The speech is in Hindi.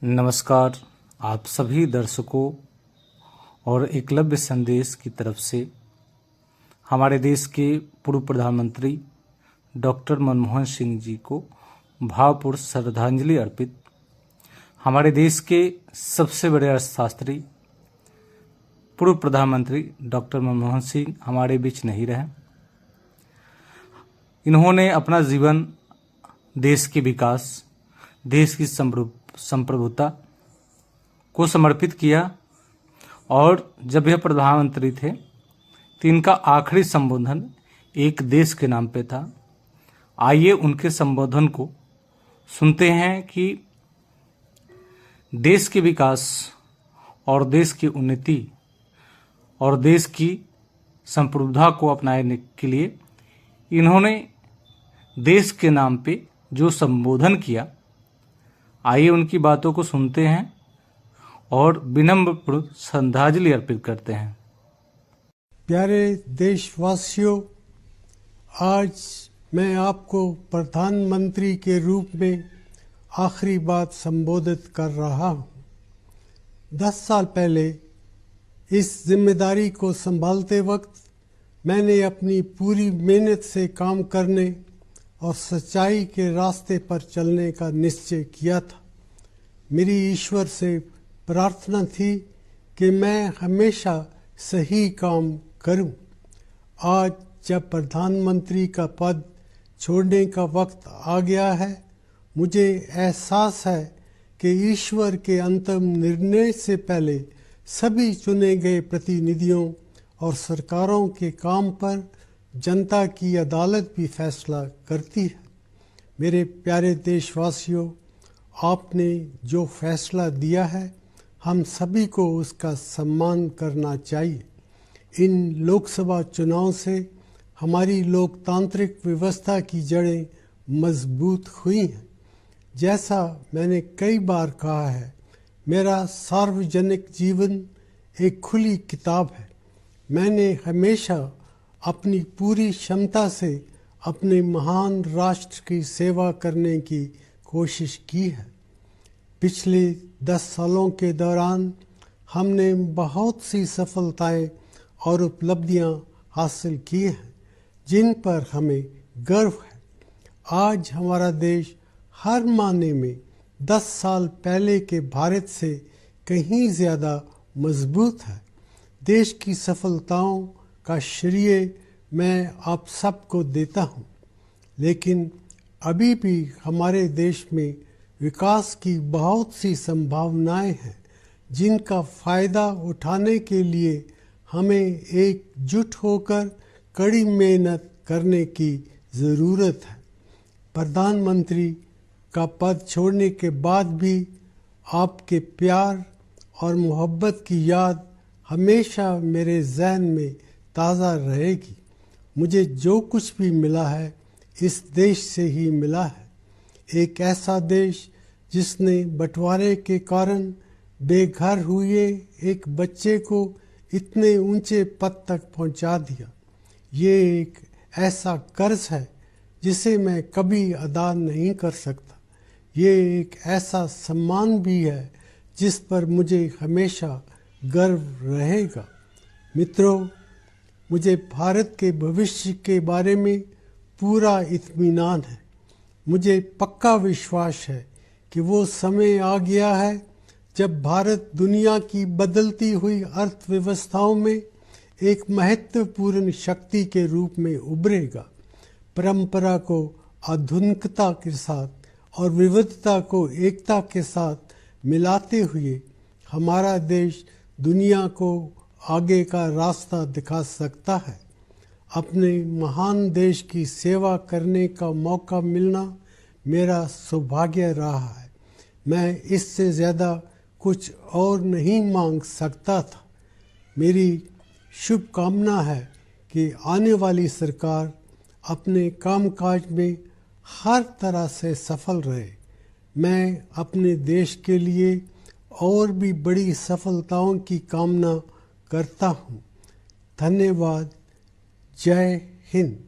नमस्कार। आप सभी दर्शकों और एकलव्य संदेश की तरफ से हमारे देश के पूर्व प्रधानमंत्री डॉक्टर मनमोहन सिंह जी को भावपूर्ण श्रद्धांजलि अर्पित। हमारे देश के सबसे बड़े अर्थशास्त्री पूर्व प्रधानमंत्री डॉक्टर मनमोहन सिंह हमारे बीच नहीं रहे। इन्होंने अपना जीवन देश के विकास, देश की संप्रभुता को समर्पित किया और जब यह प्रधानमंत्री थे तो इनका आखिरी संबोधन एक देश के नाम पे था। आइए उनके संबोधन को सुनते हैं कि देश के विकास और देश की उन्नति और देश की संप्रभुता को अपनाने के लिए इन्होंने देश के नाम पे जो संबोधन किया। आइए उनकी बातों को सुनते हैं और विनम्र श्रद्धांजलि अर्पित करते हैं। प्यारे देशवासियों, आज मैं आपको प्रधानमंत्री के रूप में आखिरी बात संबोधित कर रहा हूँ। 10 साल पहले इस जिम्मेदारी को संभालते वक्त मैंने अपनी पूरी मेहनत से काम करने और सच्चाई के रास्ते पर चलने का निश्चय किया था। मेरी ईश्वर से प्रार्थना थी कि मैं हमेशा सही काम करूं। आज जब प्रधानमंत्री का पद छोड़ने का वक्त आ गया है, मुझे एहसास है कि ईश्वर के अंतिम निर्णय से पहले सभी चुने गए प्रतिनिधियों और सरकारों के काम पर जनता की अदालत भी फैसला करती है। मेरे प्यारे देशवासियों, आपने जो फैसला दिया है हम सभी को उसका सम्मान करना चाहिए। इन लोकसभा चुनाव से हमारी लोकतांत्रिक व्यवस्था की जड़ें मजबूत हुई हैं। जैसा मैंने कई बार कहा है, मेरा सार्वजनिक जीवन एक खुली किताब है। मैंने हमेशा अपनी पूरी क्षमता से अपने महान राष्ट्र की सेवा करने की कोशिश की है। पिछले 10 सालों के दौरान हमने बहुत सी सफलताएं और उपलब्धियां हासिल की हैं, जिन पर हमें गर्व है। आज हमारा देश हर मायने में 10 साल पहले के भारत से कहीं ज़्यादा मजबूत है। देश की सफलताओं का श्रेय मैं आप सबको देता हूँ, लेकिन अभी भी हमारे देश में विकास की बहुत सी संभावनाएं हैं, जिनका फ़ायदा उठाने के लिए हमें एकजुट होकर कड़ी मेहनत करने की ज़रूरत है। प्रधानमंत्री का पद छोड़ने के बाद भी आपके प्यार और मोहब्बत की याद हमेशा मेरे जहन में ताज़ा रहेगी। मुझे जो कुछ भी मिला है इस देश से ही मिला है। एक ऐसा देश जिसने बंटवारे के कारण बेघर हुए एक बच्चे को इतने ऊंचे पद तक पहुंचा दिया। ये एक ऐसा कर्ज है जिसे मैं कभी अदा नहीं कर सकता। ये एक ऐसा सम्मान भी है जिस पर मुझे हमेशा गर्व रहेगा। मित्रों, मुझे भारत के भविष्य के बारे में पूरा इत्मीनान है। मुझे पक्का विश्वास है कि वो समय आ गया है जब भारत दुनिया की बदलती हुई अर्थव्यवस्थाओं में एक महत्वपूर्ण शक्ति के रूप में उभरेगा। परंपरा को आधुनिकता के साथ और विविधता को एकता के साथ मिलाते हुए हमारा देश दुनिया को आगे का रास्ता दिखा सकता है। अपने महान देश की सेवा करने का मौका मिलना मेरा सौभाग्य रहा है। मैं इससे ज़्यादा कुछ और नहीं मांग सकता था। मेरी शुभकामना है कि आने वाली सरकार अपने कामकाज में हर तरह से सफल रहे। मैं अपने देश के लिए और भी बड़ी सफलताओं की कामना करता हूँ। धन्यवाद। जय हिंद।